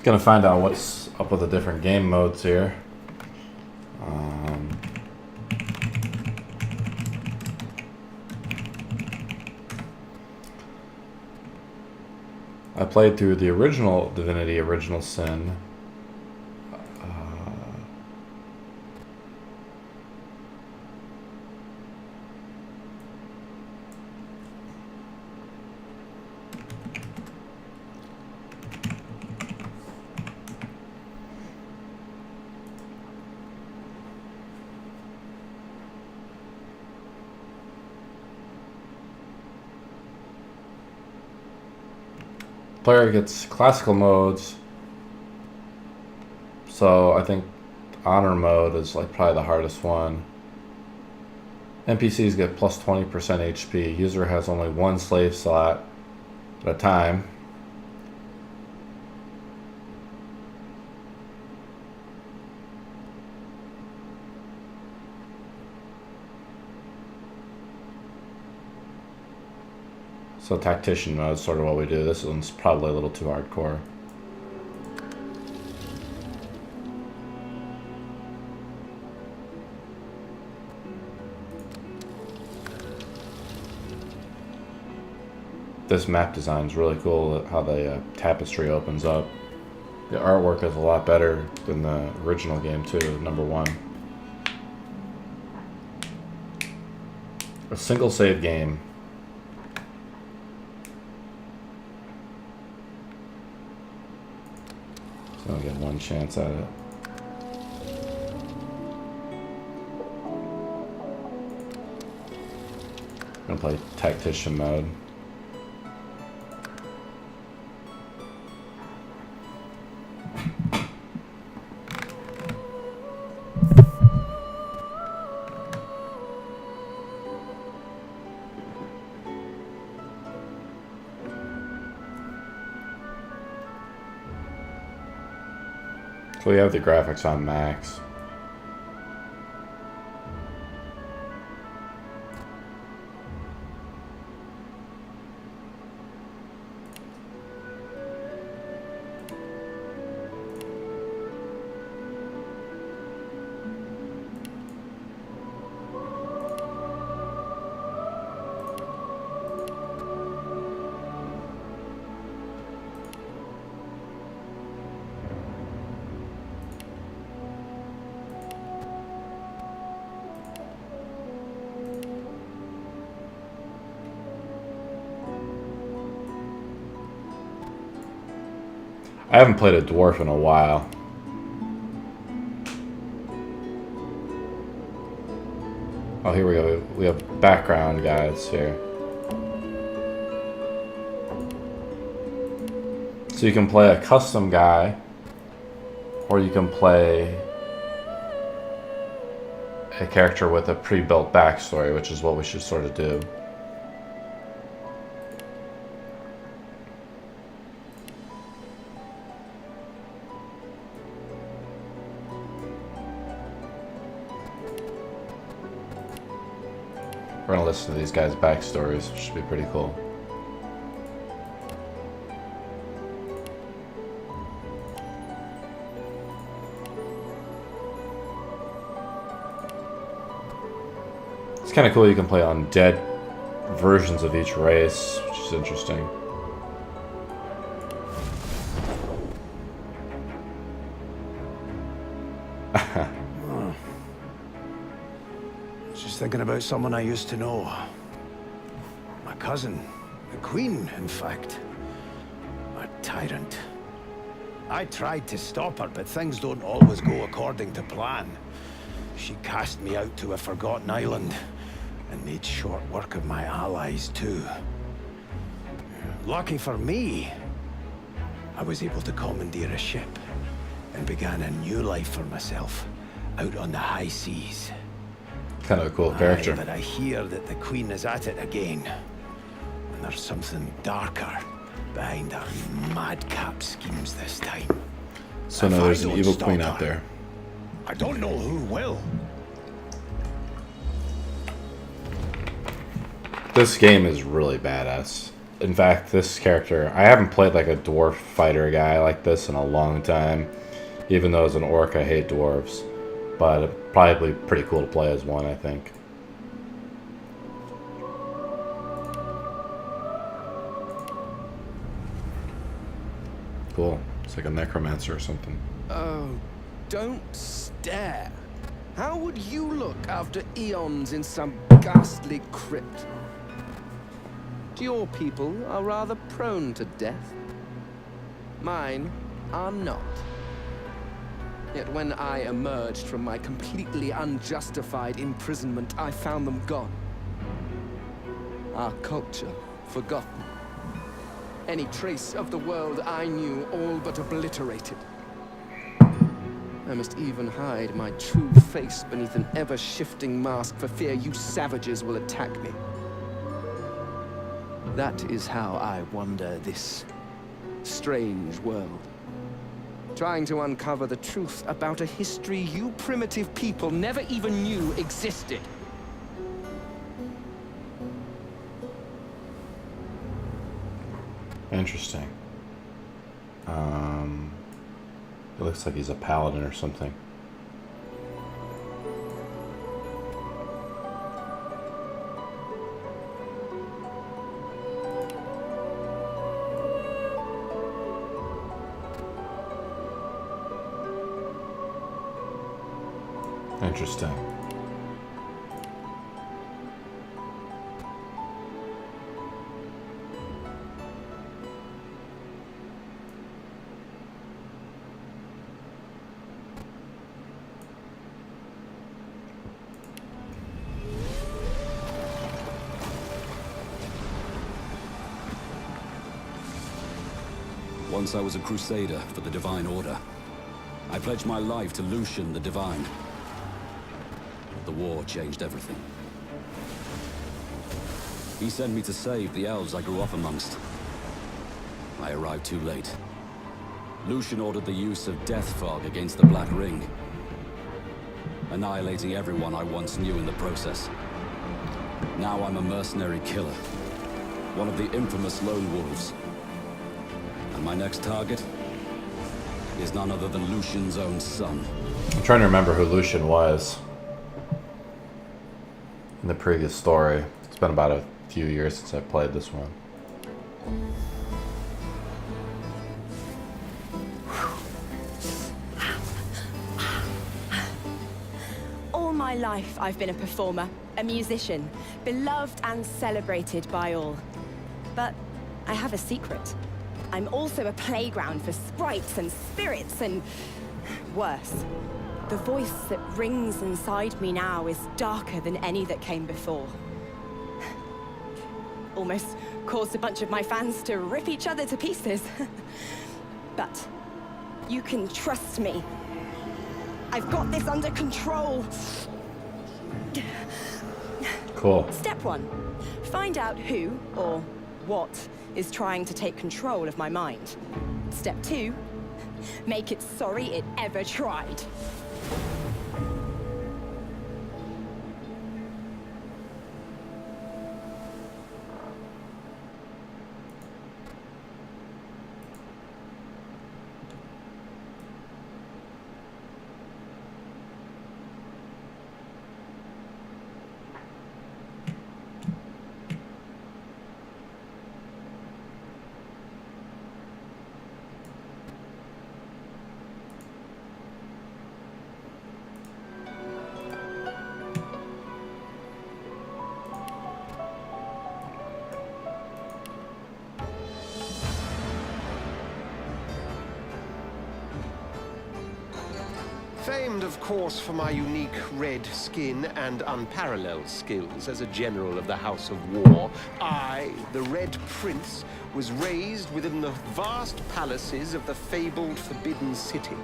Gonna find out what's up with the different game modes here. I played through the original Divinity, Original Sin. Player gets classical modes, so I think honor mode is like probably the hardest one. NPCs get plus 20% HP. User has only one slave slot at a time. So Tactician mode is sort of what we do. This one's probably a little too hardcore. This map design is really cool, how the tapestry opens up. The artwork is a lot better than the original game too, #1. A single save game. So I'll get one chance at it. I'm gonna play Tactician mode. So we have the graphics on max. I haven't played a dwarf in a while. Oh, here we go. We have background guides here. So you can play a custom guy, or you can play a character with a pre-built backstory, which is what we should sort of do. We're gonna listen to these guys' backstories, which should be pretty cool. It's kind of cool you can play undead versions of each race, which is interesting. Thinking about someone I used to know. My cousin. The Queen, in fact. A tyrant. I tried to stop her, but things don't always go according to plan. She cast me out to a forgotten island, and made short work of my allies, too. Lucky for me, I was able to commandeer a ship, and began a new life for myself, out on the high seas. Kind of a cool character. But I hear that the Queen is at it again. And there's something darker behind her madcap schemes this time. So now there's an evil queen out there. I don't know who will. This game is really badass. in fact, this character, I haven't played like a dwarf fighter guy like this in a long time. Even though as an orc, I hate dwarves. But it'd probably be pretty cool to play as one, I think. Cool. It's like a necromancer or something. Oh, don't stare. How would you look after eons in some ghastly crypt? Your people are rather prone to death. Mine are not. Yet when I emerged from my completely unjustified imprisonment, I found them gone. Our culture forgotten. Any trace of the world I knew all but obliterated. I must even hide my true face beneath an ever-shifting mask for fear you savages will attack me. That is how I wander this strange world. Trying to uncover the truth about a history you primitive people never even knew existed. Interesting. It looks like he's a paladin or something. Interesting. Once I was a crusader for the Divine Order. I pledged my life to Lucian the Divine. The war changed everything. He sent me to save the elves I grew up amongst. I arrived too late. Lucian ordered the use of death fog against the Black Ring, annihilating everyone I once knew in the process. Now I'm a mercenary killer, one of the infamous Lone Wolves. And my next target is none other than Lucian's own son. I'm trying to remember who Lucian was in the previous story. It's been about a few years since I played this one. All my life I've been a performer, a musician, beloved and celebrated by all. But I have a secret. I'm also a playground for sprites and spirits and worse. The voice that rings inside me now is darker than any that came before. Almost caused a bunch of my fans to rip each other to pieces. But you can trust me. I've got this under control. Cool. Step 1. Find out who or what is trying to take control of my mind. Step 2. Make it sorry it ever tried. Famed, of course, for my unique red skin and unparalleled skills as a general of the House of War, I, the Red Prince, was raised within the vast palaces of the fabled Forbidden City.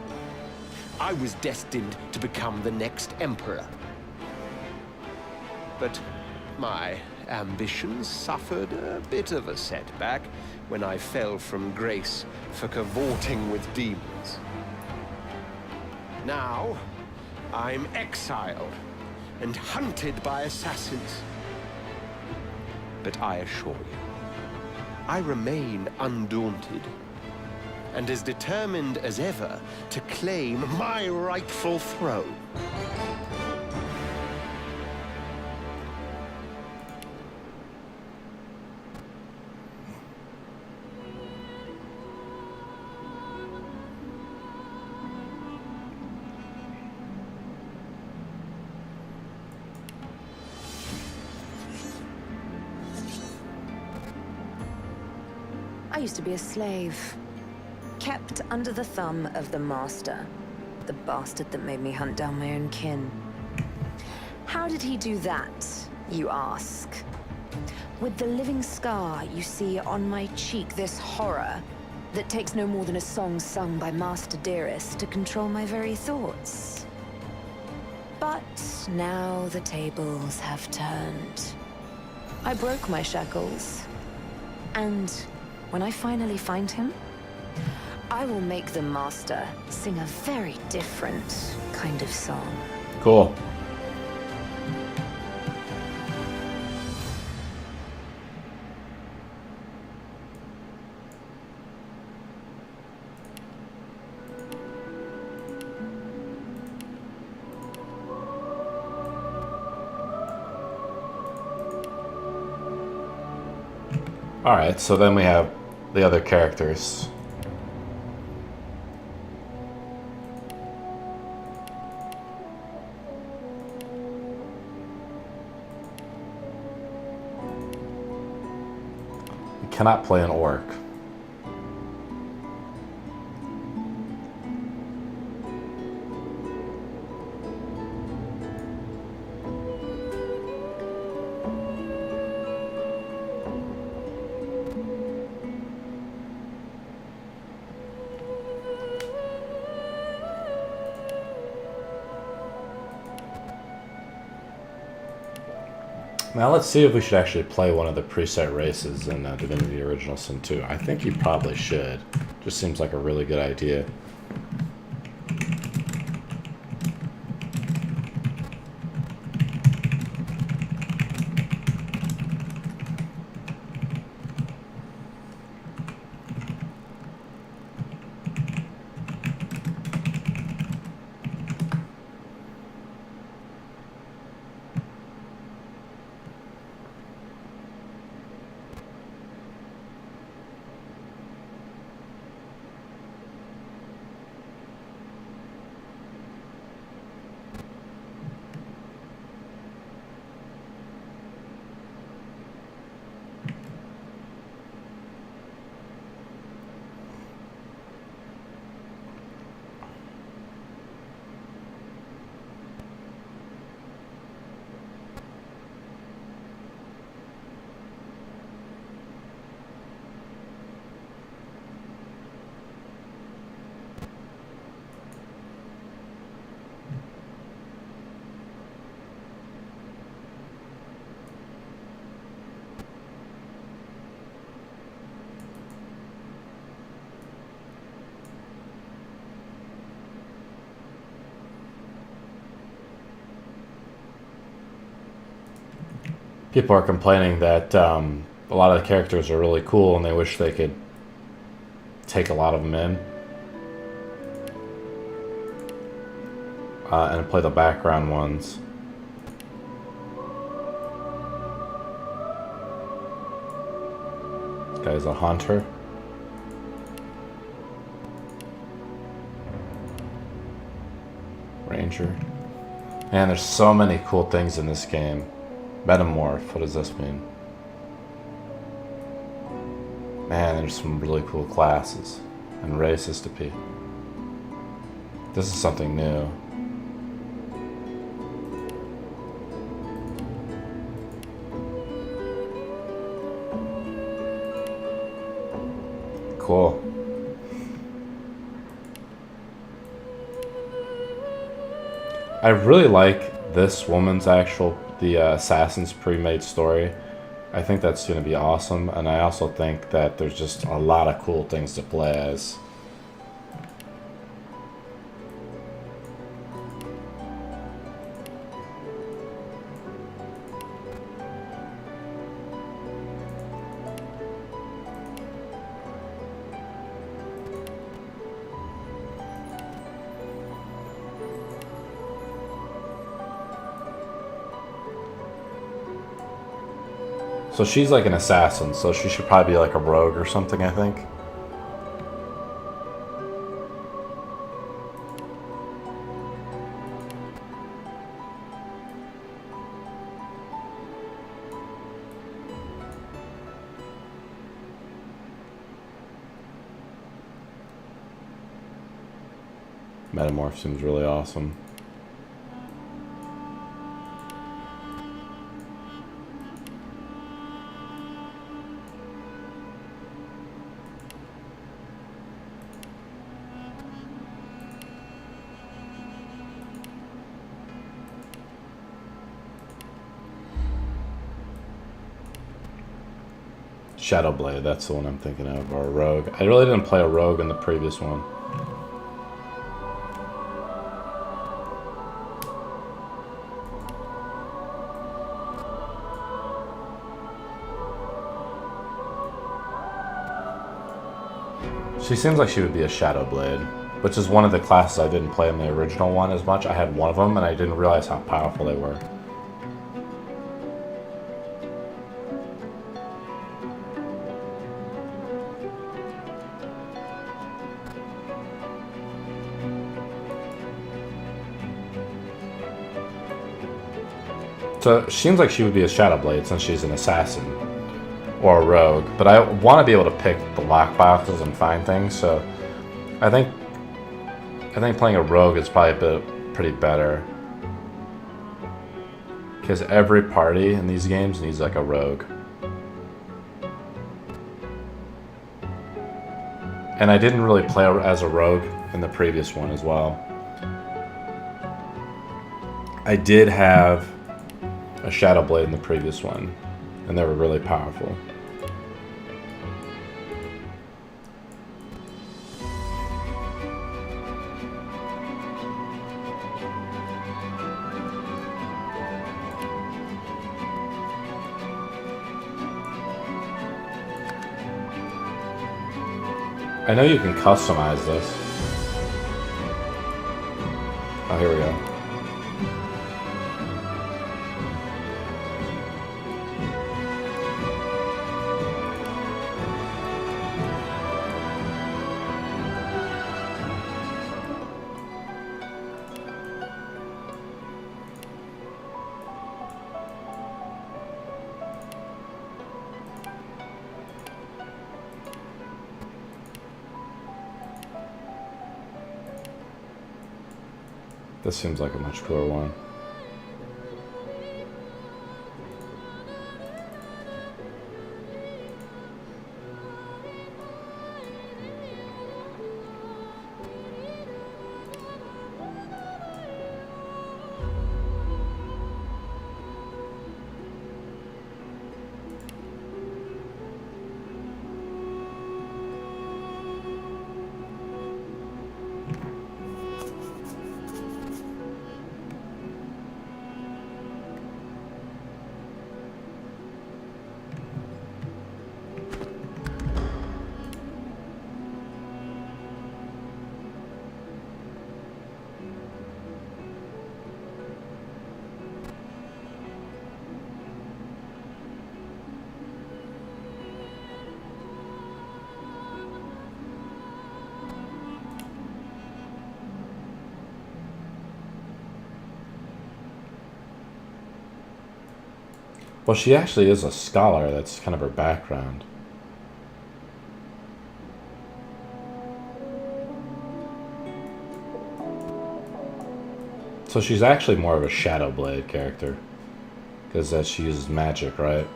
I was destined to become the next emperor. But my ambitions suffered a bit of a setback when I fell from grace for cavorting with demons. Now, I'm exiled and hunted by assassins. But I assure you, I remain undaunted and as determined as ever to claim my rightful throne. I used to be a slave, kept under the thumb of the master, the bastard that made me hunt down my own kin. How did he do that, you ask? With the living scar you see on my cheek, this horror that takes no more than a song sung by Master Dearest to control my very thoughts. But now the tables have turned. I broke my shackles, and when I finally find him, I will make the Master sing a very different kind of song. Cool. Alright, so then we have the other characters. You cannot play an orc. Now let's see if we should actually play one of the preset races in Divinity Original Sin 2. I think you probably should. Just seems like a really good idea. People are complaining that a lot of the characters are really cool and they wish they could take a lot of them in and play the background ones. This guy's a hunter. Ranger. Man, there's so many cool things in this game. Metamorph, what does this mean? Man, there's some really cool classes and races to be. This is something new. Cool. I really like this woman's the Assassin's pre-made story. I think that's going to be awesome, and I also think that there's just a lot of cool things to play as. So she's like an assassin, so she should probably be like a rogue or something, I think. Metamorph seems really awesome. Shadowblade, that's the one I'm thinking of, or a rogue. I really didn't play a rogue in the previous one. She seems like she would be a Shadowblade, which is one of the classes I didn't play in the original one as much. I had one of them, and I didn't realize how powerful they were. So she seems like she would be a Shadowblade since she's an assassin or a rogue, but I want to be able to pick the lockboxes and find things. So I think playing a rogue is probably pretty better because every party in these games needs like a rogue. And I didn't really play as a rogue in the previous one as well. I did have a Shadowblade in the previous one, and they were really powerful. I know you can customize this. Oh, here we go. This seems like a much cooler one. Well, she actually is a scholar. That's kind of her background. So she's actually more of a Shadowblade character. Because she uses magic, right?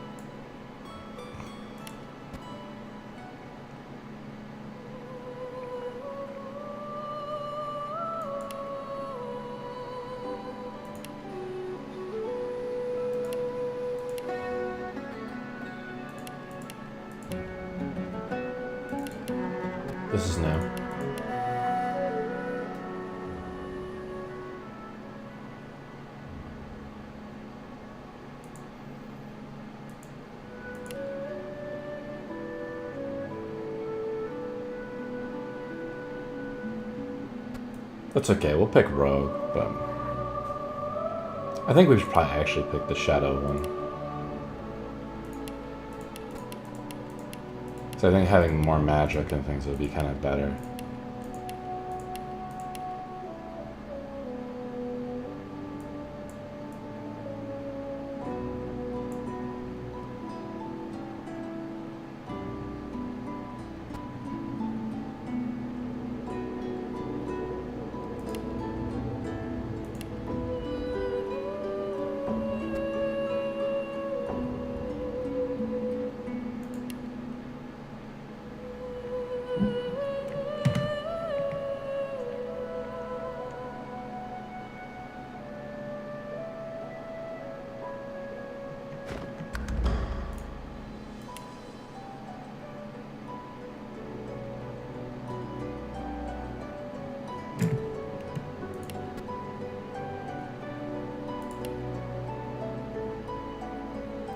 This is new. That's okay, we'll pick Rogue, but I think we should probably actually pick the Shadow one. So I think having more magic and things would be kind of better.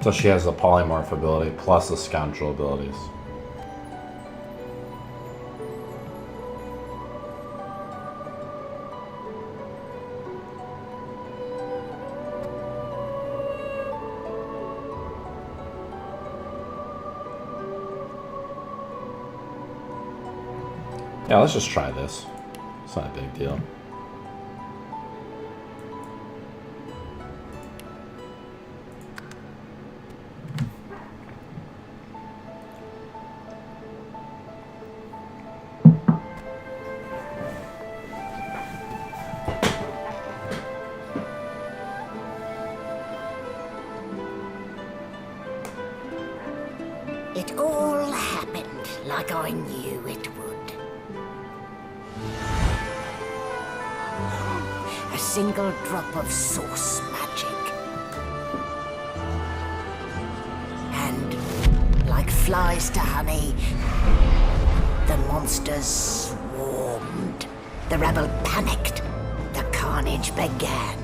So she has the polymorph ability plus the scoundrel abilities. Yeah, let's just try this. It's not a big deal. It all happened like I knew it would. A single drop of source magic. And, like flies to honey, the monsters swarmed. The rebel panicked. The carnage began.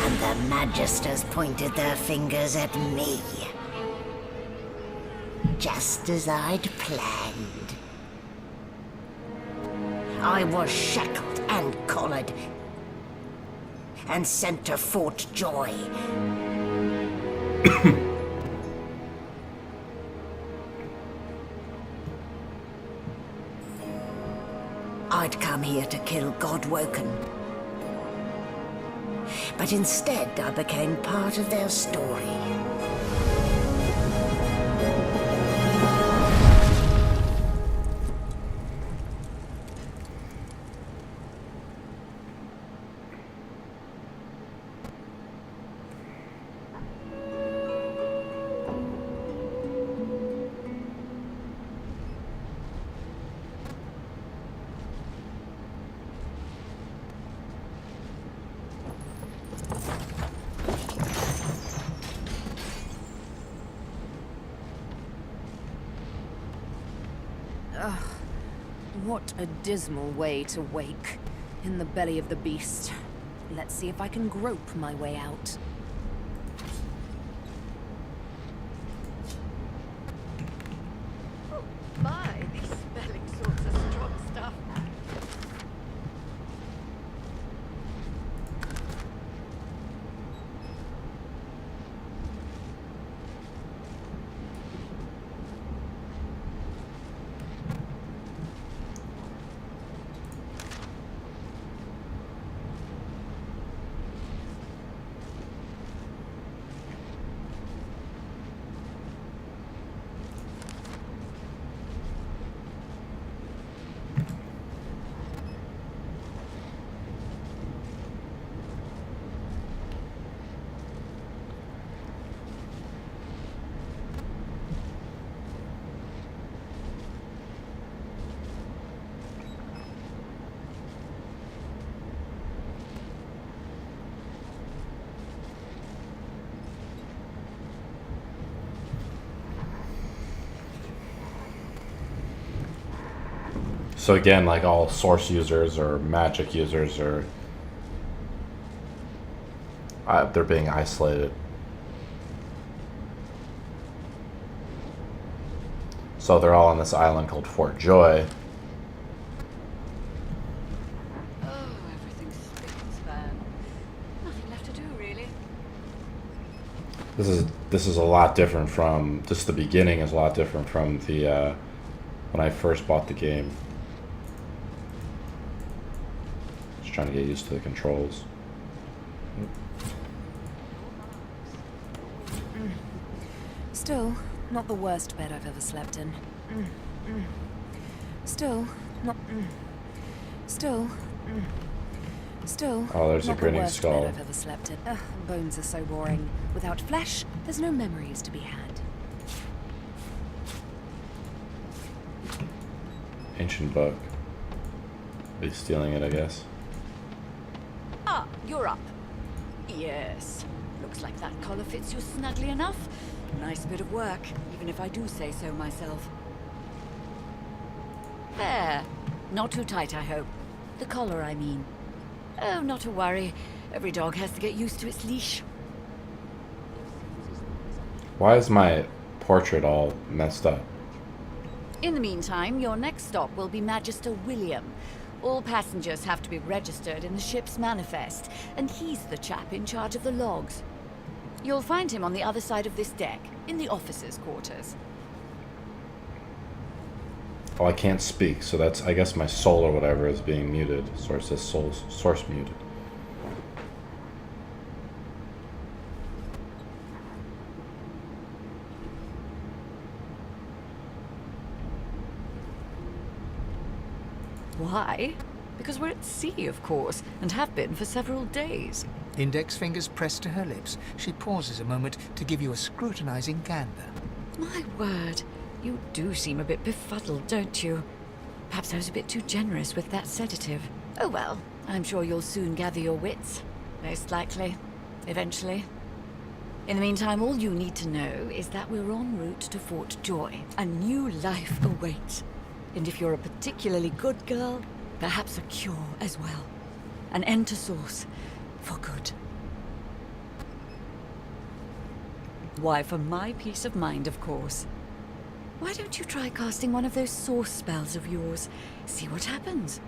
And the magisters pointed their fingers at me. Just as I'd planned. I was shackled and collared and sent to Fort Joy. I'd come here to kill Godwoken. But instead I became part of their story. What a dismal way to wake. In the belly of the beast. Let's see if I can grope my way out. Oh my, these spelling sorts are strong stuff. So again, like all source users or magic users are they're being isolated. So they're all on this island called Fort Joy. Oh, everything's spick and span. Nothing left to do, really. This is a lot different from just the beginning is a lot different from the when I first bought the game. Just trying to get used to the controls. Still, not the worst bed I've ever slept in. Still, not. Still. Still. Oh, there's a not the grinning worst skull. bed I've ever slept in. Ugh, bones are so boring. Without flesh, there's no memories to be had. Ancient book. Be stealing it, I guess. Ah, you're up. Yes. Looks like that collar fits you snugly enough. Nice bit of work, even if I do say so myself. There. Not too tight, I hope. The collar, I mean. Oh, not to worry. Every dog has to get used to its leash. Why is my portrait all messed up? In the meantime, your next stop will be Magister William. All passengers have to be registered in the ship's manifest, and he's the chap in charge of the logs. You'll find him on the other side of this deck, in the officers' quarters. Oh, I can't speak, so that's, I guess my soul or whatever is being muted. So it says source muted. Why? Because we're at sea, of course, and have been for several days. Index fingers pressed to her lips, she pauses a moment to give you a scrutinizing gander. My word, you do seem a bit befuddled, don't you? Perhaps I was a bit too generous with that sedative. Oh well, I'm sure you'll soon gather your wits. Most likely. Eventually. In the meantime, all you need to know is that we're en route to Fort Joy. A new life awaits. And if you're a particularly good girl, perhaps a cure as well. An end to Source. For good. Why, for my peace of mind, of course. Why don't you try casting one of those Source spells of yours? See what happens.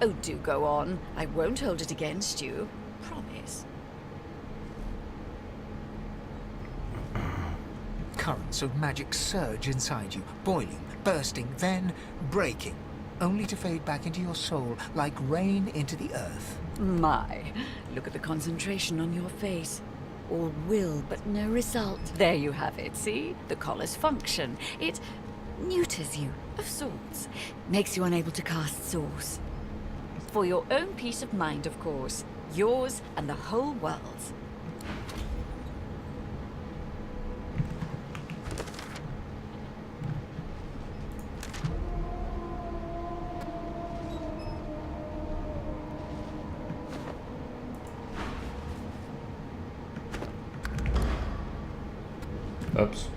Oh, do go on. I won't hold it against you. Promise. Currents of magic surge inside you, boiling, bursting, then breaking, only to fade back into your soul like rain into the earth. My, look at the concentration on your face. All will, but no result. There you have it, see? The collar's function. It neuters you, of sorts. Makes you unable to cast Source. For your own peace of mind, of course. Yours and the whole world's. Oops.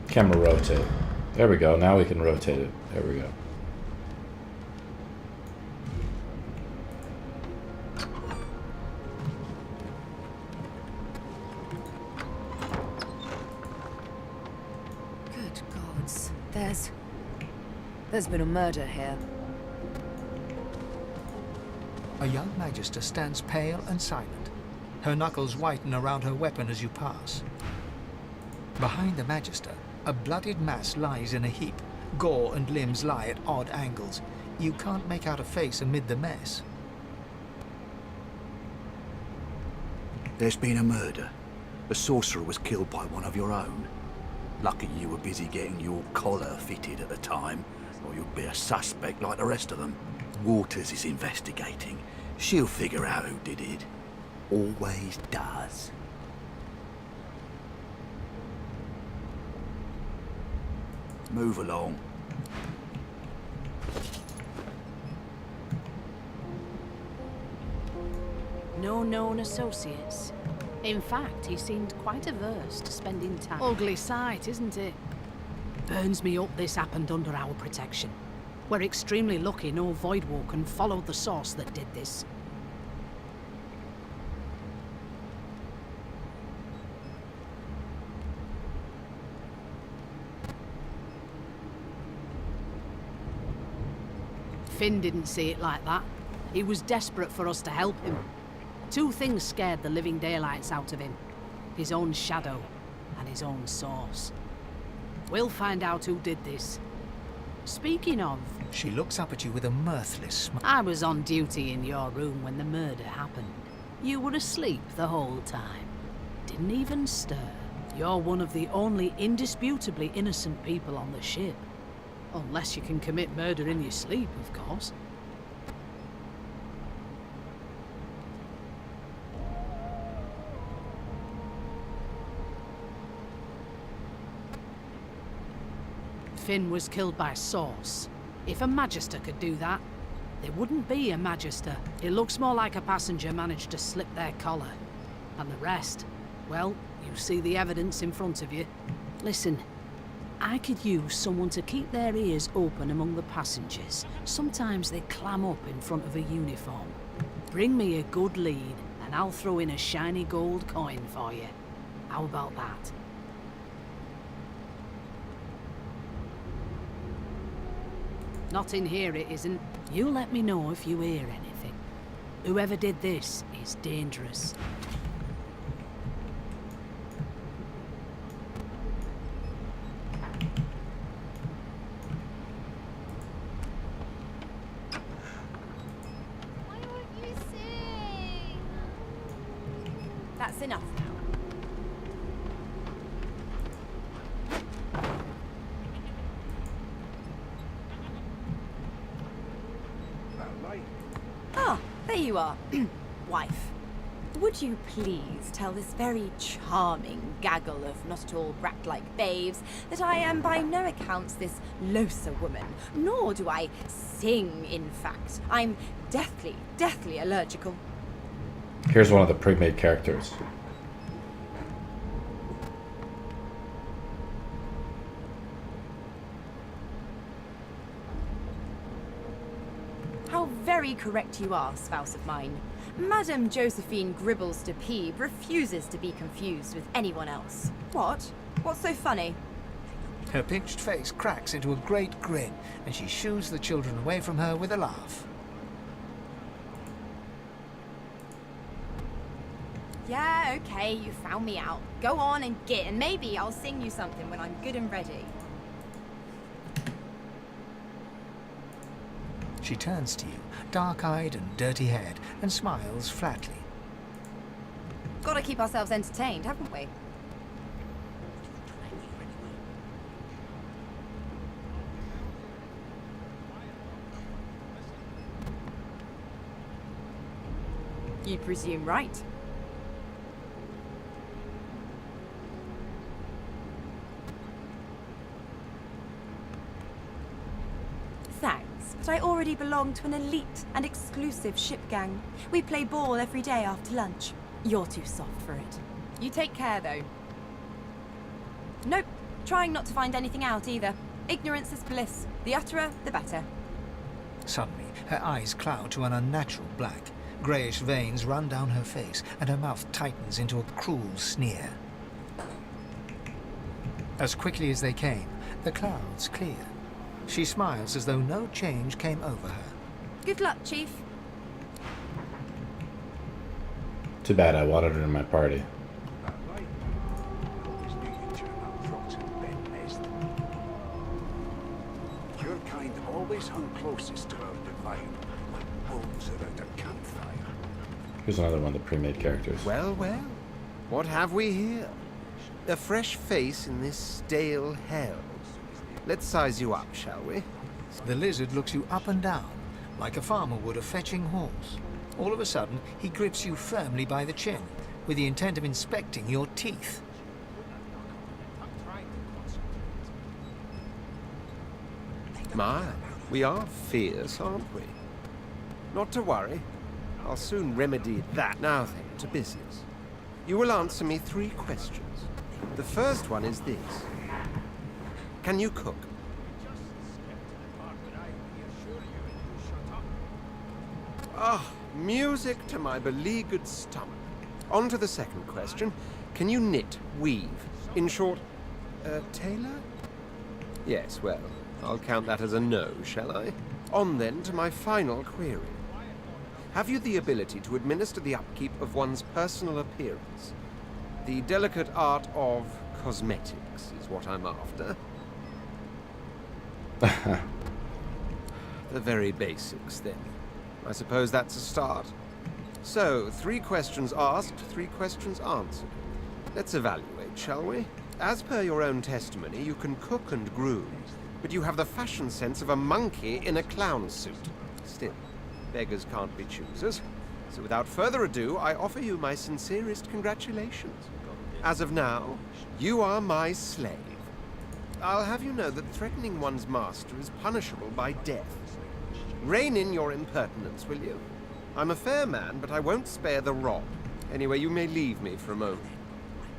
Camera rotate. There we go. Now we can rotate it. There we go. Good gods. There's been a murder here. A young magister stands pale and silent. Her knuckles whiten around her weapon as you pass. Behind the magister, a bloodied mass lies in a heap. Gore and limbs lie at odd angles. You can't make out a face amid the mess. There's been a murder. A sorcerer was killed by one of your own. Lucky you were busy getting your collar fitted at the time, or you'd be a suspect like the rest of them. Waters is investigating. She'll figure out who did it. Always does. Move along. No known associates. In fact, he seemed quite averse to spending time. Ugly sight, isn't it? Burns me up this happened under our protection. We're extremely lucky no Voidwalker followed the source that did this. Finn didn't see it like that. He was desperate for us to help him. Two things scared the living daylights out of him. His own shadow and his own source. We'll find out who did this. Speaking of... She looks up at you with a mirthless smile. I was on duty in your room when the murder happened. You were asleep the whole time. Didn't even stir. You're one of the only indisputably innocent people on the ship. Unless you can commit murder in your sleep, of course. Finn was killed by Source. If a Magister could do that, there wouldn't be a Magister. It looks more like a passenger managed to slip their collar. And the rest, well, you see the evidence in front of you. Listen, I could use someone to keep their ears open among the passengers. Sometimes they clam up in front of a uniform. Bring me a good lead, and I'll throw in a shiny gold coin for you. How about that? Not in here, it isn't. You let me know if you hear anything. Whoever did this is dangerous. Why won't you sing? That's enough now. Ah, there you are. Wife. Would you please tell this very charming gaggle of not at all brat-like babes that I am by no accounts this Losa woman, nor do I sing, in fact. I'm deathly allergical. Here's one of the pre-made characters. How very correct you are, spouse of mine. Madame Josephine Gribbles de Peeb refuses to be confused with anyone else. What? What's so funny? Her pinched face cracks into a great grin, and she shoos the children away from her with a laugh. Yeah, okay, you found me out. Go on and git, and maybe I'll sing you something when I'm good and ready. She turns to you, dark-eyed and dirty-haired, and smiles flatly. Gotta keep ourselves entertained, haven't we? You presume right. Thanks, but I already belong to an elite and exclusive ship gang. We play ball every day after lunch. You're too soft for it. You take care, though. Nope, trying not to find anything out either. Ignorance is bliss. The utterer, the better. Suddenly, her eyes cloud to an unnatural black. Greyish veins run down her face, and her mouth tightens into a cruel sneer. As quickly as they came, the clouds clear. She smiles as though no change came over her. Good luck, Chief. Too bad I wanted her in my party. Your kind always hung closest to our divine, like wolves around a campfire. Here's another one of the pre-made characters. Well, well. What have we here? A fresh face in this stale hell. Let's size you up, shall we? The lizard looks you up and down, like a farmer would a fetching horse. All of a sudden, he grips you firmly by the chin, with the intent of inspecting your teeth. My, we are fierce, aren't we? Not to worry. I'll soon remedy that. Now then, to business. You will answer me 3 questions. The first one is this. Can you cook? Ah, music to my beleaguered stomach. On to the second question. Can you knit, weave? In short, tailor? Yes, well, I'll count that as a no, shall I? On then to my final query. Have you the ability to administer the upkeep of one's personal appearance? The delicate art of cosmetics is what I'm after. The very basics, then. I suppose that's a start. So, 3 questions asked, 3 questions answered. Let's evaluate, shall we? As per your own testimony, you can cook and groom, but you have the fashion sense of a monkey in a clown suit. Still, beggars can't be choosers. So without further ado, I offer you my sincerest congratulations. As of now, you are my slave. I'll have you know that threatening one's master is punishable by death. Rein in your impertinence, will you? I'm a fair man, but I won't spare the rod. Anyway, you may leave me for a moment.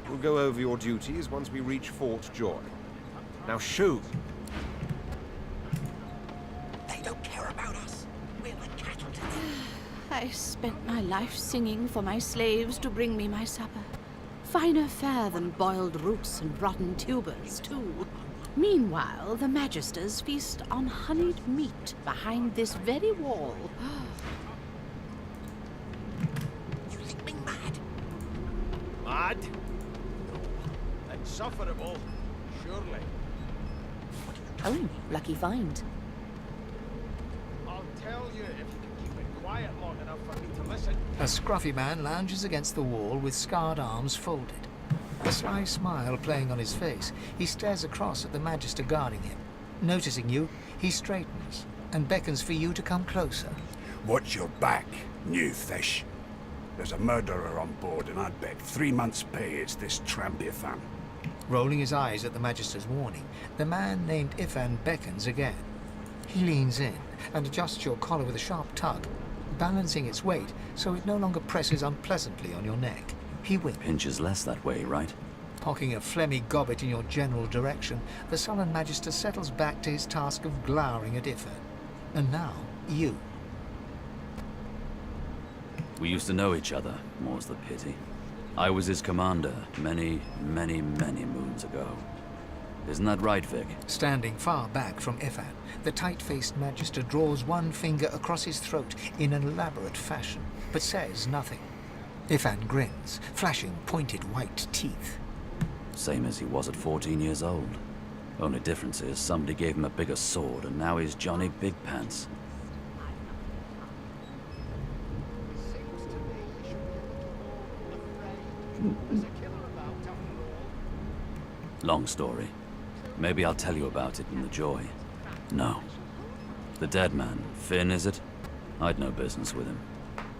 We'll go over your duties once we reach Fort Joy. Now shoo! They don't care about us. We're the cattle to them. I spent my life singing for my slaves to bring me my supper. Finer fare than boiled roots and rotten tubers, too. Meanwhile, the Magisters feast on honeyed meat behind this very wall. You think me mad? Mad? No. Insufferable, surely. Oh, lucky find. I'll tell you if you can keep it quiet long enough for me to listen. A scruffy man lounges against the wall with scarred arms folded. A sly smile playing on his face, he stares across at the Magister guarding him. Noticing you, he straightens and beckons for you to come closer. Watch your back, new fish. There's a murderer on board, and I'd bet 3 months' pay it's this Trambiathan. Rolling his eyes at the Magister's warning, the man named Ifan beckons again. He leans in and adjusts your collar with a sharp tug, balancing its weight so it no longer presses unpleasantly on your neck. He winks. Pinches less that way, right? Pocking a phlegmy gobbet in your general direction, the sullen Magister settles back to his task of glowering at Ifan. And now, you. We used to know each other, more's the pity. I was his commander many, many, many moons ago. Isn't that right, Vic? Standing far back from Ifan, the tight-faced Magister draws one finger across his throat in an elaborate fashion, but says nothing. Ifan grins, flashing pointed white teeth. Same as he was at 14 years old. Only difference is somebody gave him a bigger sword and now he's Johnny Big Pants. Long story. Maybe I'll tell you about it in the Joy. No. The dead man, Finn, is it? I'd no business with him.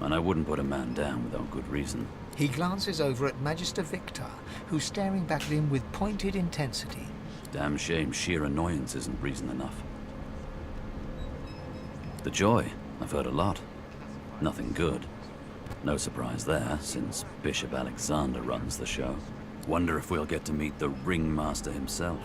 And I wouldn't put a man down without good reason. He glances over at Magister Victor, who's staring back at him with pointed intensity. Damn shame sheer annoyance isn't reason enough. The Joy, I've heard a lot. Nothing good. No surprise there, since Bishop Alexander runs the show. Wonder if we'll get to meet the ringmaster himself.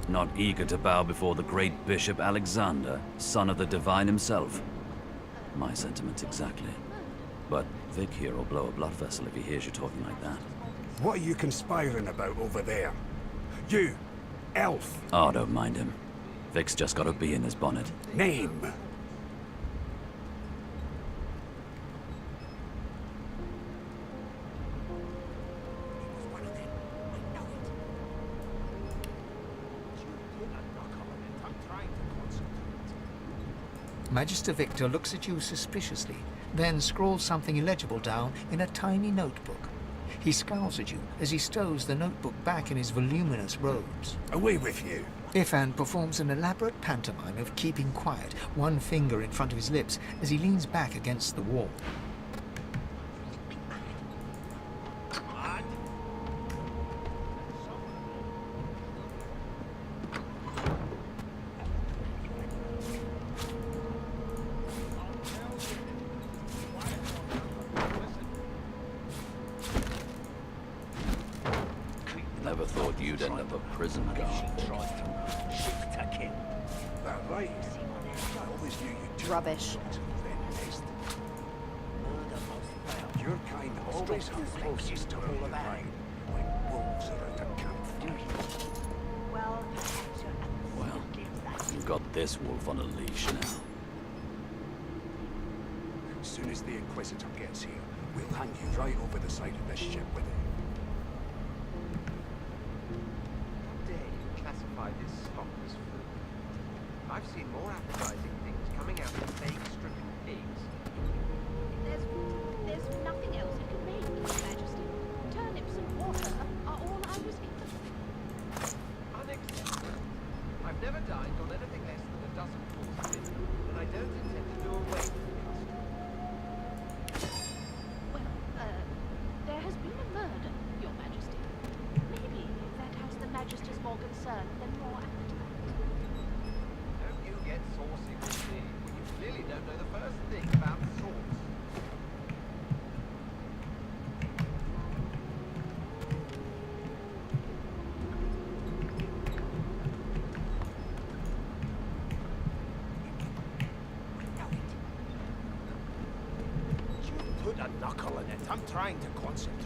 Not eager to bow before the great Bishop Alexander, son of the Divine himself. My sentiments exactly. But Vic here will blow a blood vessel if he hears you talking like that. What are you conspiring about over there? You, elf. Oh, don't mind him. Vic's just got a bee in his bonnet. Name. Magister Victor looks at you suspiciously, then scrawls something illegible down in a tiny notebook. He scowls at you as he stows the notebook back in his voluminous robes. Away with you. Ifan performs an elaborate pantomime of keeping quiet, one finger in front of his lips as he leans back against the wall. Never thought you'd end up a prison guard. Rubbish. Your kind always are closest to all of that. Like wolves around a campfire. Well, you've got this wolf on a leash now. As soon as the Inquisitor gets here, we'll hang you right over the side of this ship with him. How dare you classify this stock as food? I've seen more appetizing things coming out of plague-stricken pigs. There's nothing else I can make, Your Majesty. Turnips and water are all I was given. Unacceptable. I've never dined on anything less than a dozen courses, and I don't intend to do away with the custom. Well, there has been a murder, Your Majesty. Maybe that has the Magister's more concern than more appetite. Don't you get saucy with me when you clearly don't know the first thing about sauce. Put a knuckle in it. I'm trying to concentrate.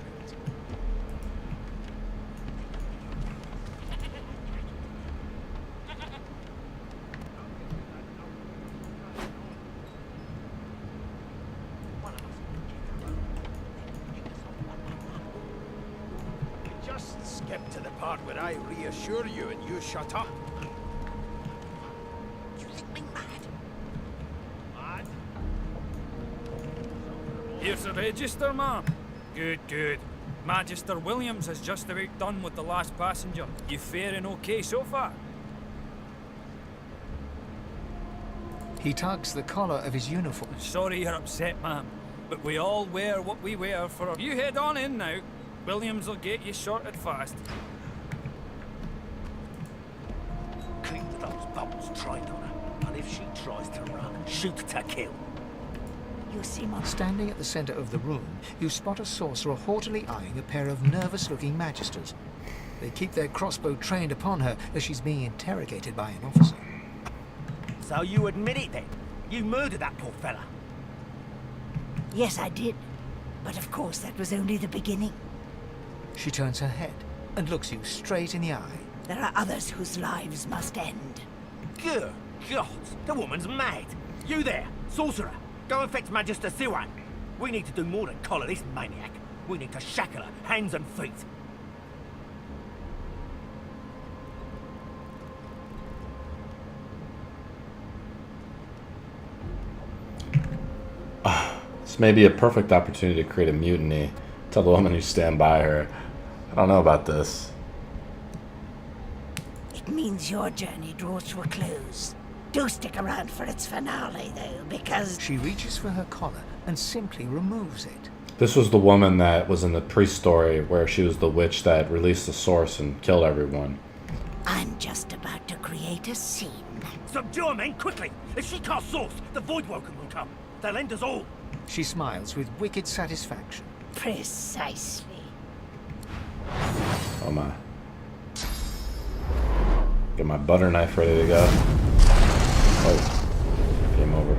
Just skip to the part where I reassure you and you shut up. You think me mad? Mad? Here's the register, ma'am. Good, good. Magister Williams has just about done with the last passenger. You faring okay so far? He tugs the collar of his uniform. Sorry you're upset, ma'am, but we all wear what we wear for... You head on in now. Williams will get you sorted fast. Keep those bubbles trained on her, and if she tries to run, shoot to kill. You see, Mom. Standing at the center of the room, you spot a sorcerer haughtily eyeing a pair of nervous-looking magisters. They keep their crossbow trained upon her as she's being interrogated by an officer. So you admit it then? You murdered that poor fella? Yes, I did. But of course, that was only the beginning. She turns her head and looks you straight in the eye. There are others whose lives must end. Good God, the woman's mad. You there, sorcerer, go and fetch Magister Siwan. We need to do more than collar this maniac. We need to shackle her, hands and feet. This may be a perfect opportunity to create a mutiny. Tell the woman who stand by her. I don't know about this. It means your journey draws to a close. Do stick around for its finale, though, because... She reaches for her collar and simply removes it. This was the woman that was in the pre-story where she was the witch that released the source and killed everyone. I'm just about to create a scene. Subdue her, men, quickly! If she casts source, the Voidwoken will come. They'll end us all. She smiles with wicked satisfaction. Precisely. Oh my. Get my butter knife ready to go. Oh. Game over.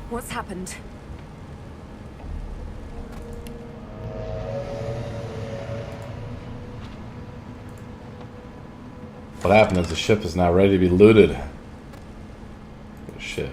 What's happened? What happened is the ship is now ready to be looted. Get a shiv.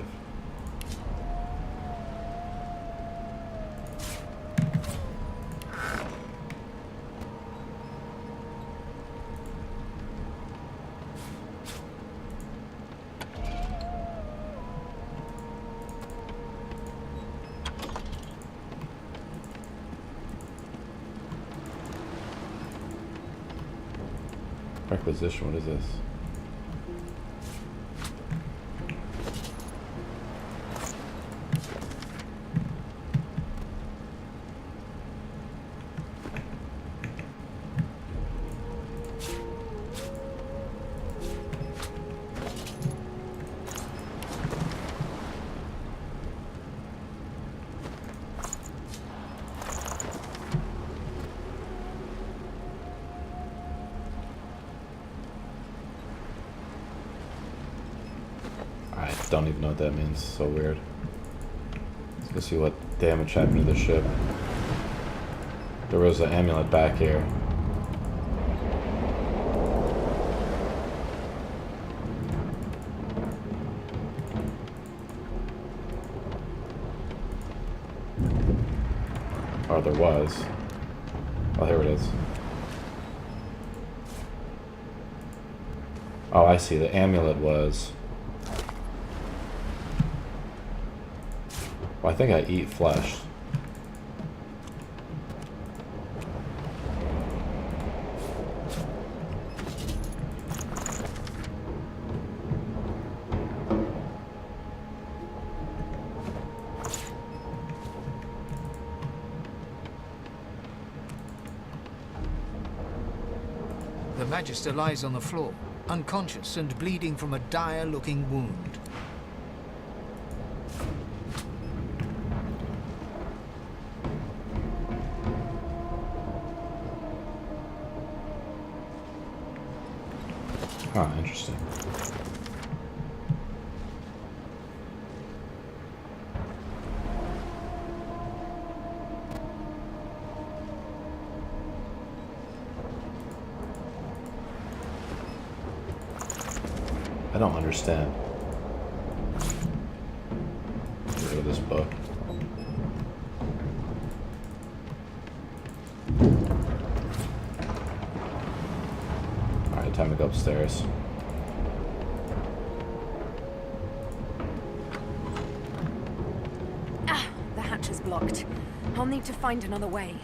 Requisition, what is this? don't even know what that means. So weird. Let's go see what damage happened to the ship. There was an amulet back here. Oh, there was. Oh, here it is. Oh, I see. The amulet was... Well, I think I eat flesh. The Magister lies on the floor, unconscious and bleeding from a dire-looking wound. Huh, interesting. I don't understand. Get rid of this book. Alright, time to go upstairs. The hatch is blocked. I'll need to find another way.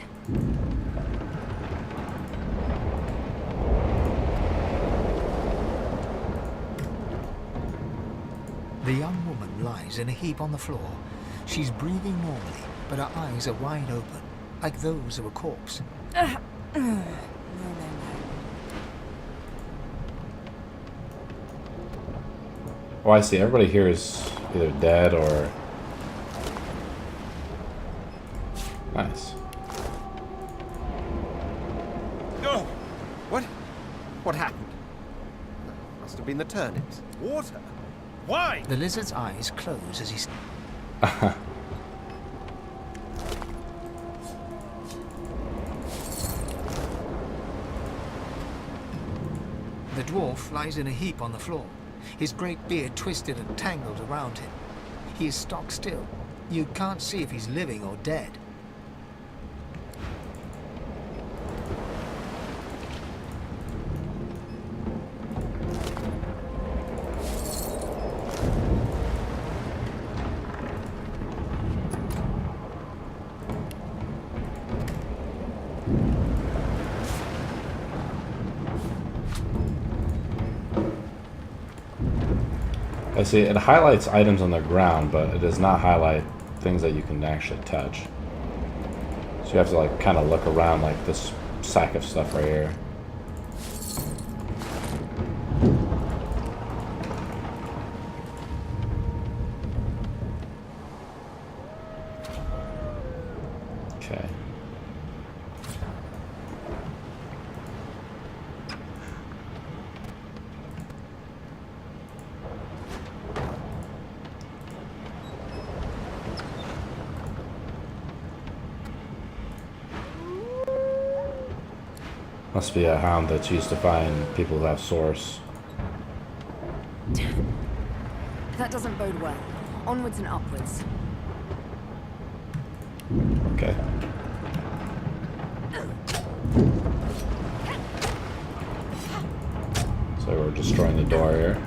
The young woman lies in a heap on the floor. She's breathing normally, but her eyes are wide open, like those of a corpse. Oh, I see. Everybody here is either dead or... Nice. No! What happened? Must have been the turnips. Water? Why? The lizard's eyes close as he... The dwarf lies in a heap on the floor, his great beard twisted and tangled around him. He is stock still. You can't see if he's living or dead. I see, it highlights items on the ground, but it does not highlight things that you can actually touch. So you have to like kind of look around, like this sack of stuff right here. Okay. Must be a hound that's used to find people who have source. That doesn't bode well. Onwards and upwards. Okay. So we're destroying the door here.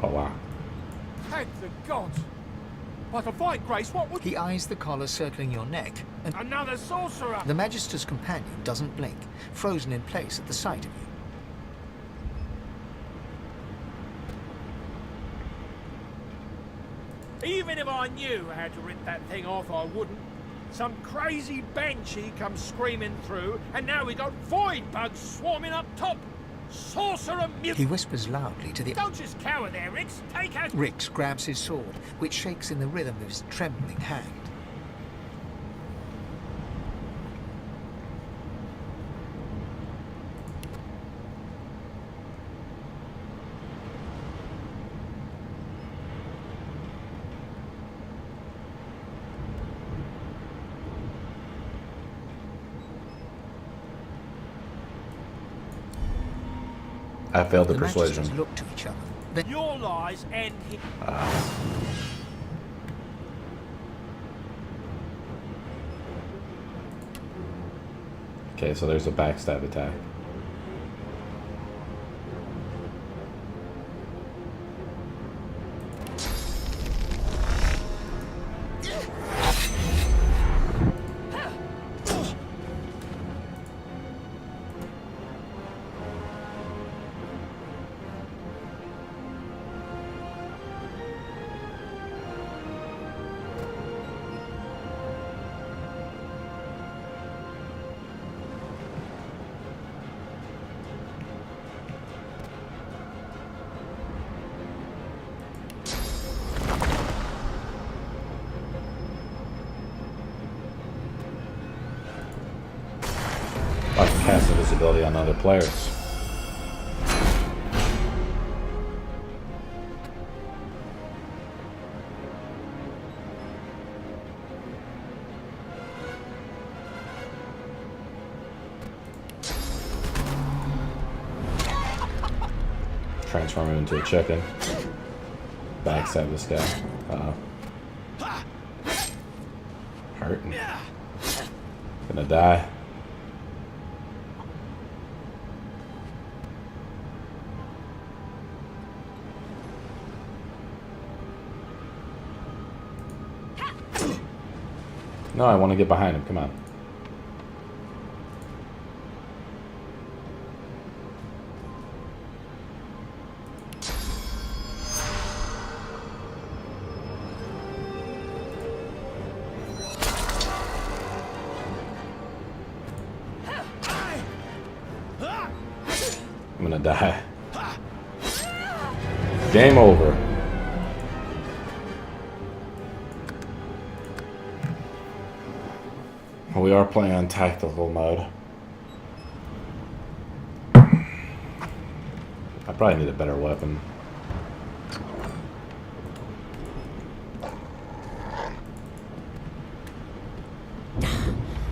Oh wow. Thank the gods! But a fight, Grace, what would... He eyes the collar circling your neck, and... Another sorcerer! The Magister's companion doesn't blink, frozen in place at the sight of you. Even if I knew how to rip that thing off, I wouldn't. Some crazy banshee comes screaming through, and now we got void bugs swarming up top. Sorcerer mute. He whispers loudly to the... Don't just cower there, Rix. Take out... Rix grabs his sword, which shakes in the rhythm of his trembling hand. I failed the Magisters persuasion. look to each other. Then Your lies end here. Okay, so there's a backstab attack. I can cast invisibility on other players. Transform him into a chicken. Backstab this guy. Hurting. Gonna die. No, I want to get behind him. Come on. I'm gonna die. Game over. We are playing on tactical mode. I probably need a better weapon.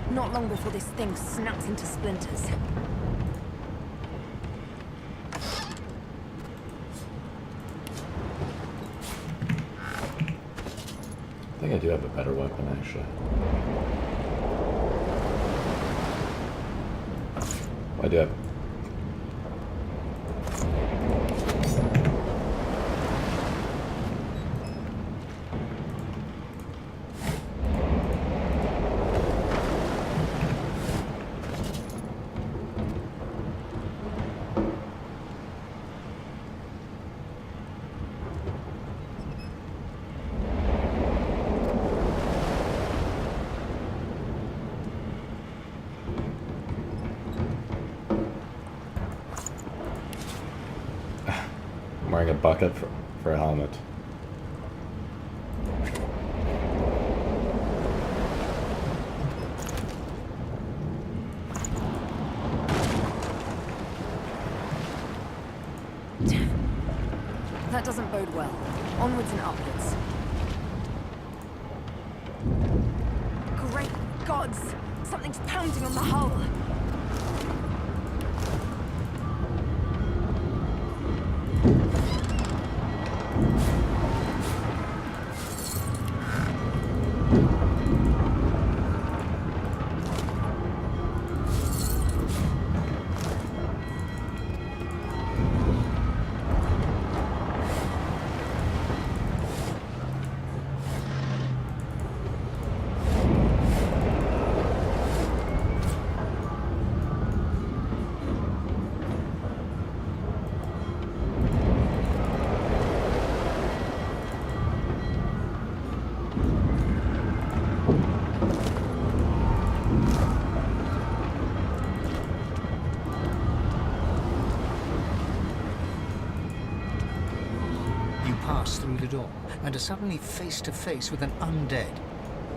Not long before this thing snaps into splinters. I think I do have a better weapon, actually. I do have... I'm wearing a bucket for a helmet. That doesn't bode well. Onwards and upwards. Great gods! Something's pounding on the hull! bust through the door and are suddenly face to face with an undead.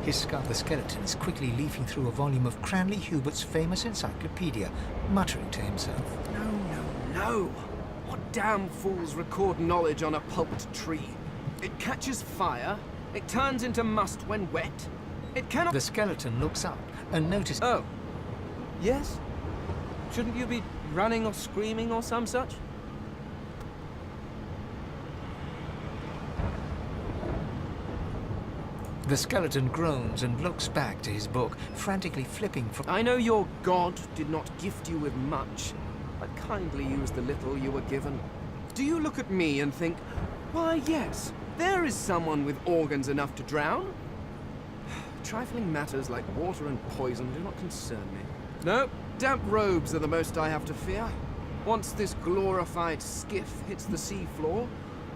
His skull, the skeleton, is quickly leafing through a volume of Cranley Hubert's famous encyclopedia, muttering to himself. No! What damn fools record knowledge on a pulped tree? It catches fire, it turns into must when wet, it cannot— The skeleton looks up and notices— Oh. Yes? Shouldn't you be running or screaming or some such? The skeleton groans and looks back to his book, frantically flipping from— I know your god did not gift you with much, but kindly use the little you were given. Do you look at me and think, why yes, there is someone with organs enough to drown? Trifling matters like water and poison do not concern me. No, damp robes are the most I have to fear. Once this glorified skiff hits the sea floor,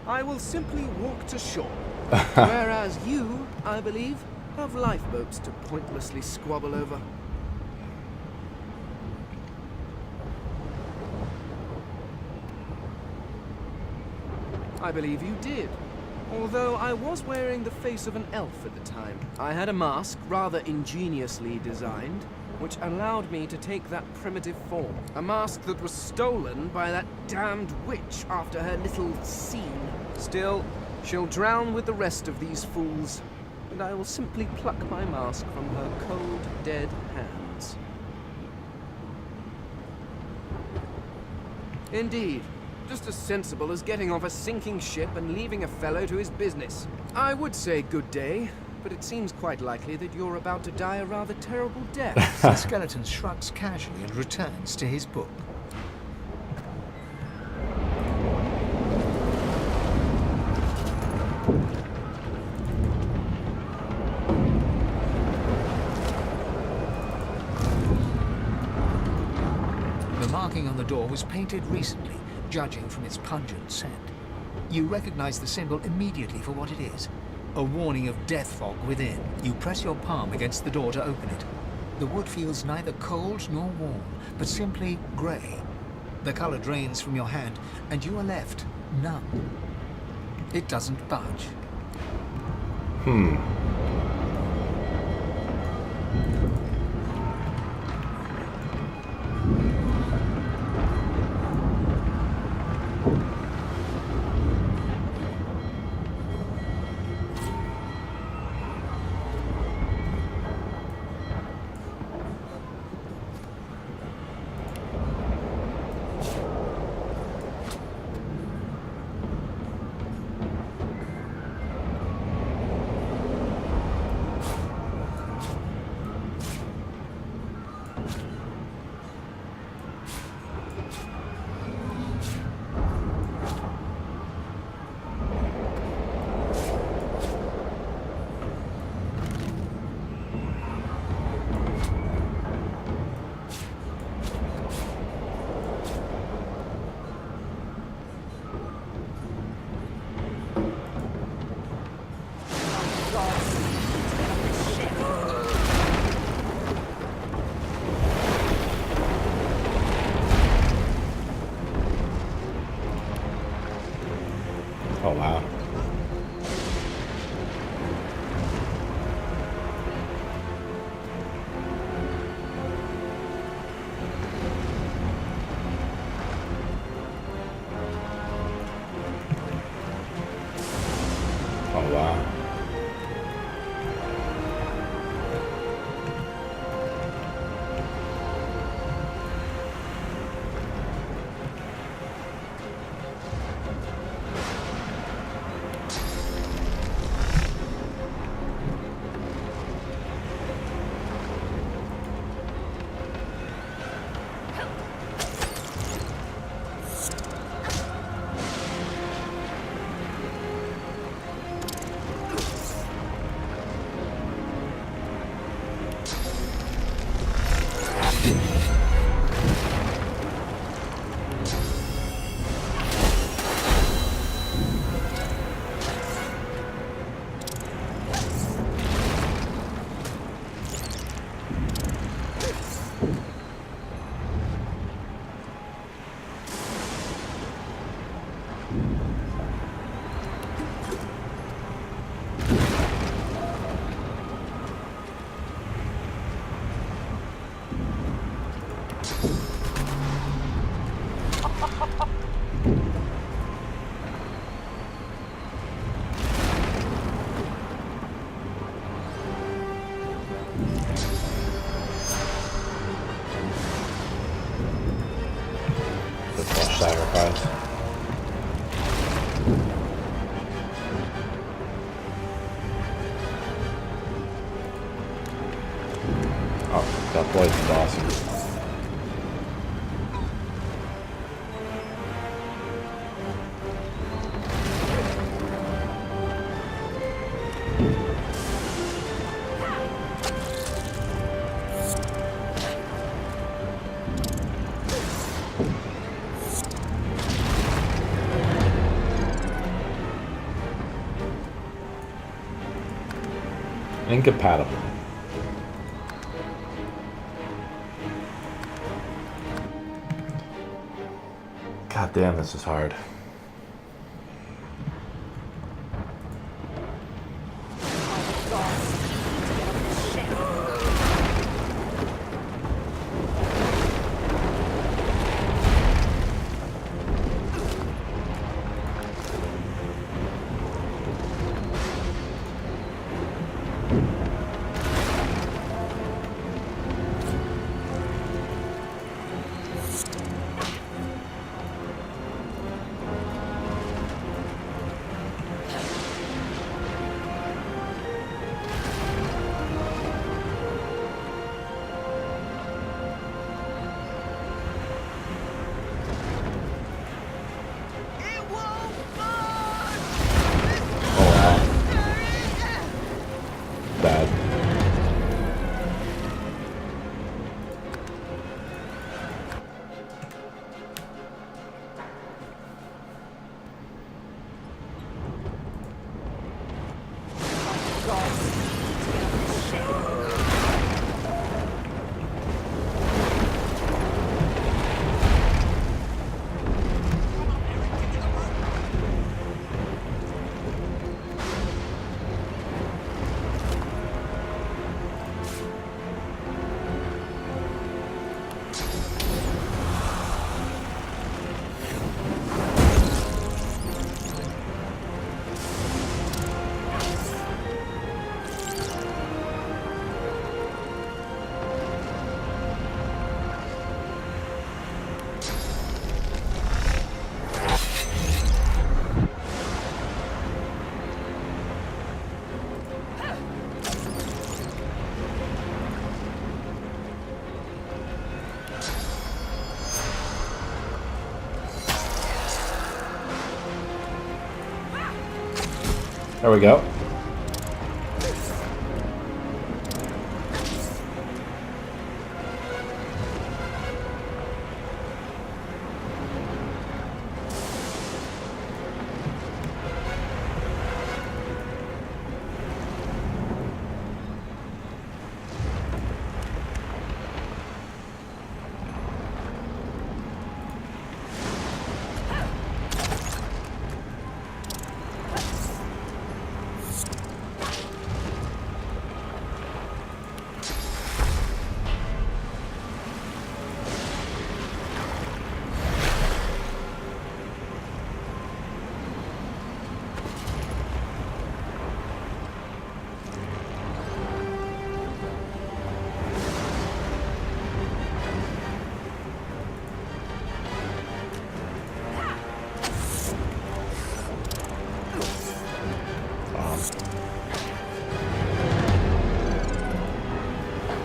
I will simply walk to shore. Whereas you, I believe, have lifeboats to pointlessly squabble over. I believe you did. Although I was wearing the face of an elf at the time. I had a mask, rather ingeniously designed, which allowed me to take that primitive form. A mask that was stolen by that damned witch after her little scene. Still, she'll drown with the rest of these fools, and I will simply pluck my mask from her cold, dead hands. Indeed. Just as sensible as getting off a sinking ship and leaving a fellow to his business. I would say good day, but it seems quite likely that you're about to die a rather terrible death. The skeleton shrugs casually and returns to his book. The marking on the door was painted recently, judging from its pungent scent. You recognize the symbol immediately for what it is. A warning of death fog within. You press your palm against the door to open it. The wood feels neither cold nor warm, but simply grey. The color drains from your hand, and you are left numb. It doesn't budge. Oh, wow. Oh, wow. sacrifice. Oh, that poison's awesome. Incompatible. God damn, this is hard. There we go.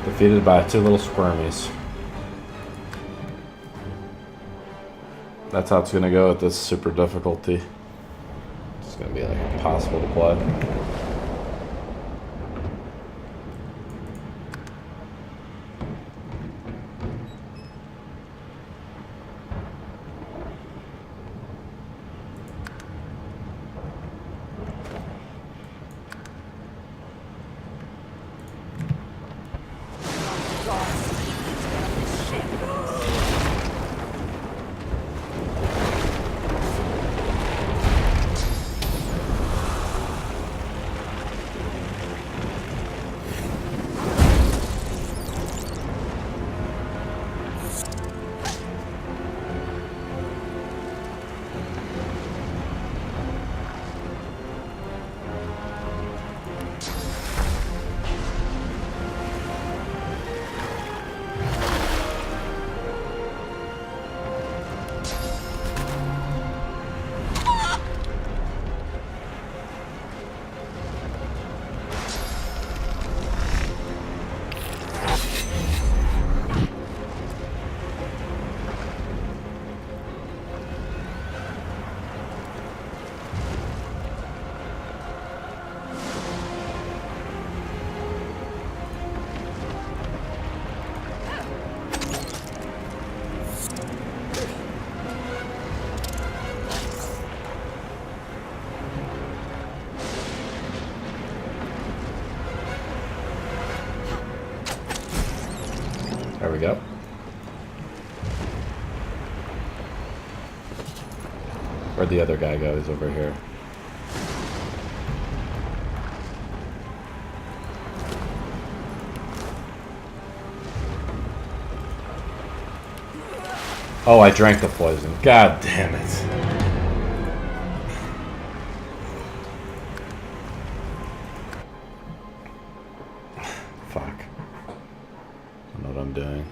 Defeated by two little squirmies. That's how it's gonna go at this super difficulty. It's gonna be like impossible to play. Where'd the other guy go? He's over here. Oh, I drank the poison. God damn it. Fuck. I don't know what I'm doing.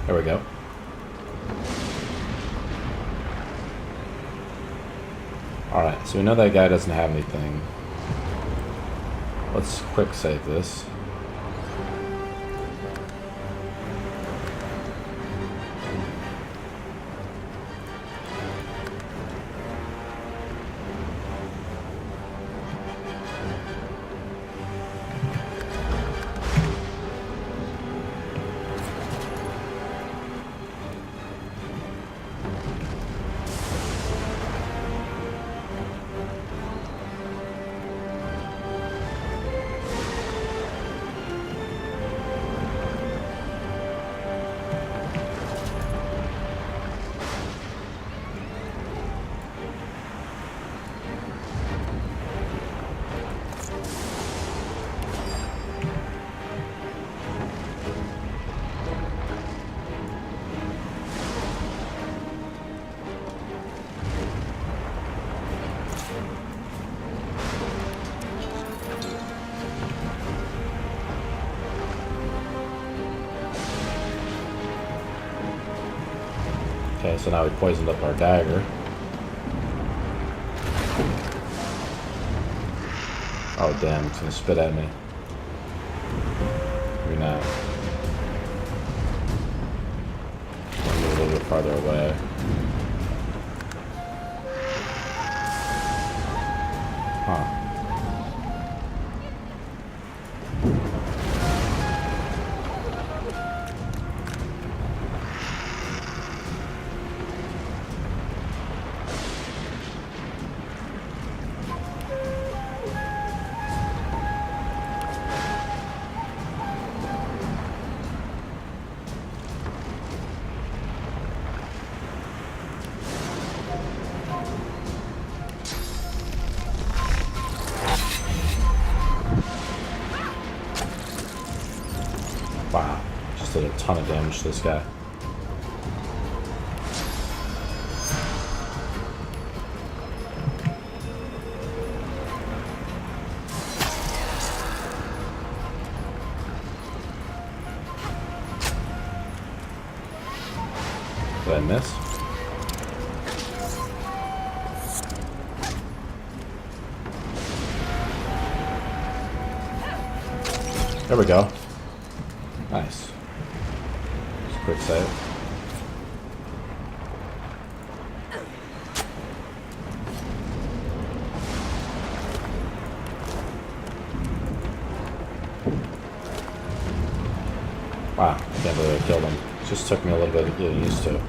There we go. Alright, so we know that guy doesn't have anything. Let's quick save this. Okay, so now we poisoned up our dagger. Oh damn, it's gonna spit at me. Maybe not. I'll move a little bit farther away. Huh. Wow, just did a ton of damage to this guy. Did I miss? There we go. Nice. Just a quick save. Wow, I can't believe I killed him. It just took me a little bit to get used to.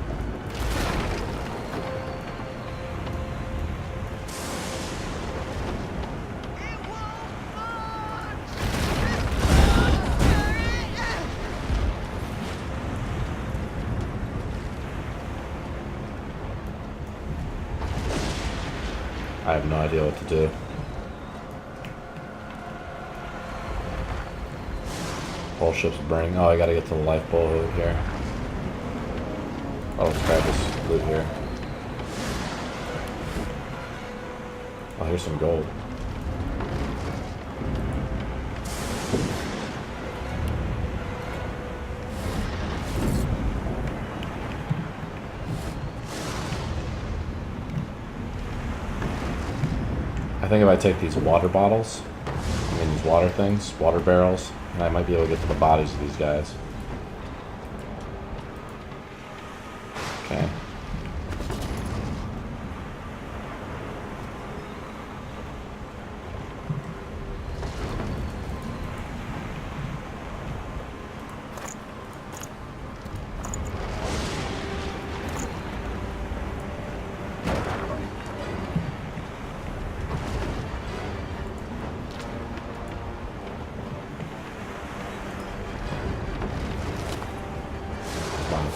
I have no idea what to do. Whole ship's burning. Oh, I gotta get to the lifeboat over here. Oh, let's grab this loot here. Oh, here's some gold. I think if I take these water bottles, these water things, water barrels, and I might be able to get to the bodies of these guys. Okay.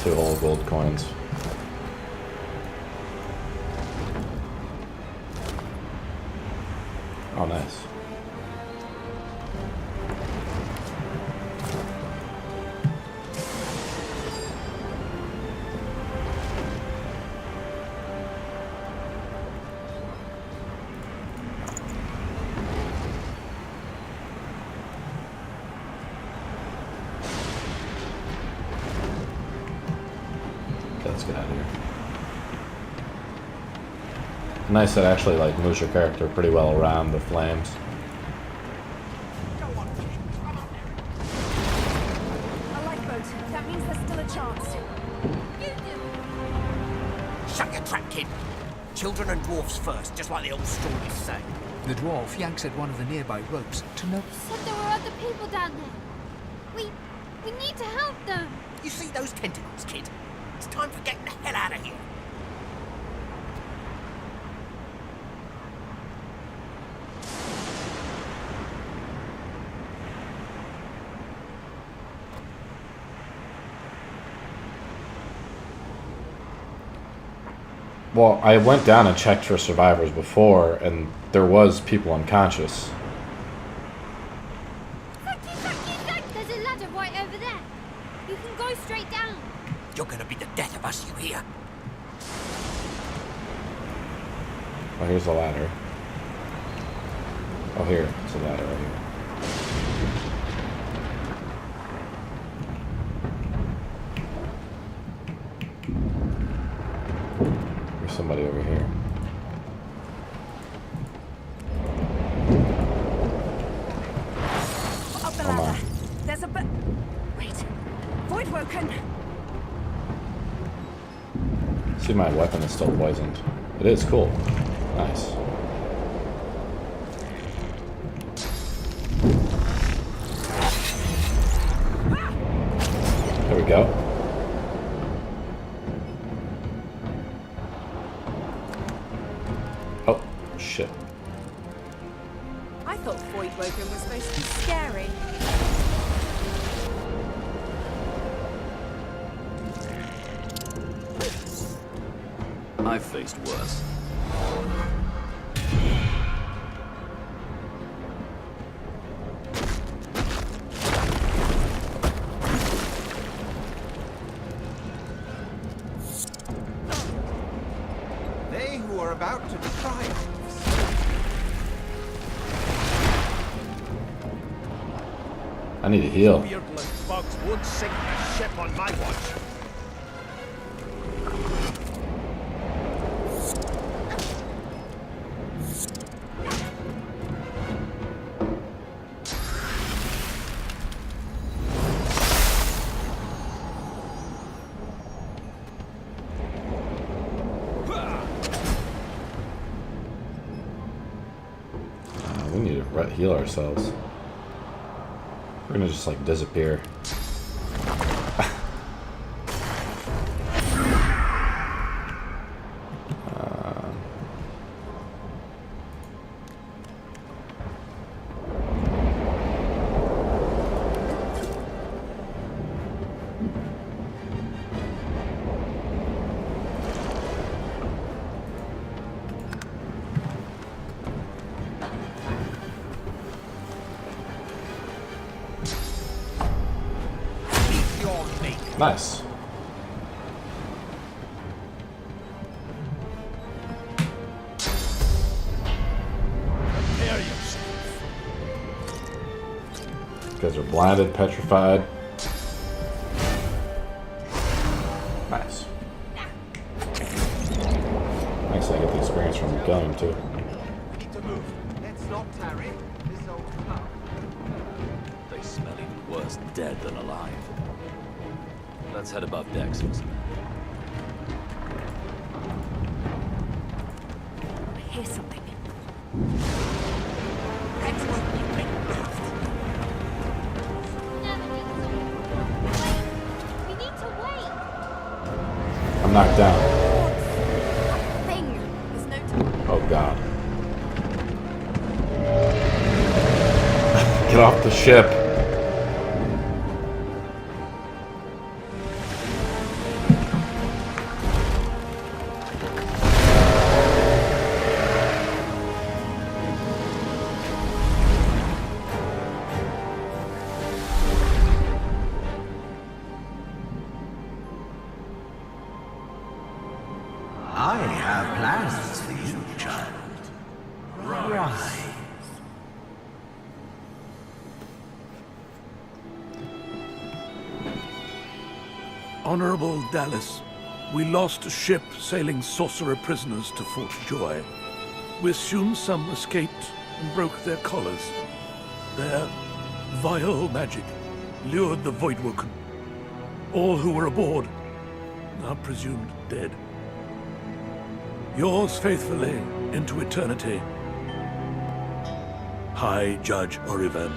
Two whole gold coins. Oh, nice. Let's get out of here. Nice that actually like moves your character pretty well around the flames. A lifeboat. That means there's still a chance. Shut your trap, kid. Children and dwarfs first, just like the old stories say. The dwarf yanks at one of the nearby ropes to know. Said there were other people down there. We need to help them. You see those tentacles, kid? It's time for getting the hell out of here. Well, I went down and checked for survivors before, and there was people unconscious. There's a ladder right over there. You can go straight down. You're gonna be the death of us, you hear? Oh, here's the ladder. Oh, here. It's a ladder right here. There's somebody over here. Up the Come ladder. on. There's a wait. Void woken. See, my weapon is still poisoned. It is cool. Nice. There we go. Oh, shit. I thought void woken was supposed to be scary. I've faced worse. They who are about to triumph. I need to heal. Beardless bugs won't sink the ship on my watch. heal ourselves. We're gonna just like disappear. Nice. Prepare yourself. You guys are blinded, petrified. Nice. Nice, I get the experience from gunning too. We need to move. Let's not tarry. This old car. They smell even worse dead than alive. Let's head above decks for some. I hear something. We need to wait. I'm knocked down. Thing. There's no time. Oh god. Get off the ship. I have plans for you, child. Rise. Honorable Dallas, we lost a ship sailing sorcerer prisoners to Fort Joy. We assume some escaped and broke their collars. Their vile magic lured the Voidwoken. All who were aboard are presumed dead. Yours faithfully into eternity, High Judge Rivellon.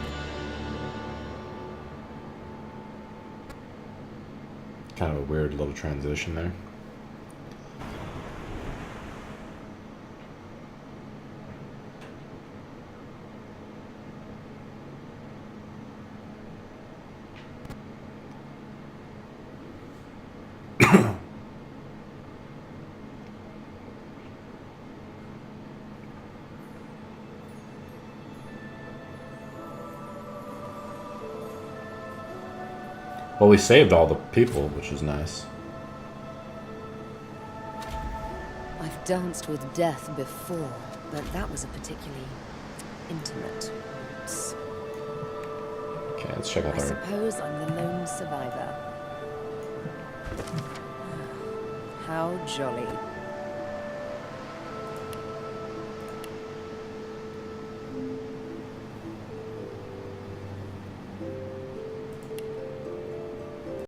Kind of a weird little transition there. Well, we saved all the people, which is nice. I've danced with death before, but that was a particularly intimate dance. Okay, let's check out I our... suppose I'm the lone survivor. How jolly.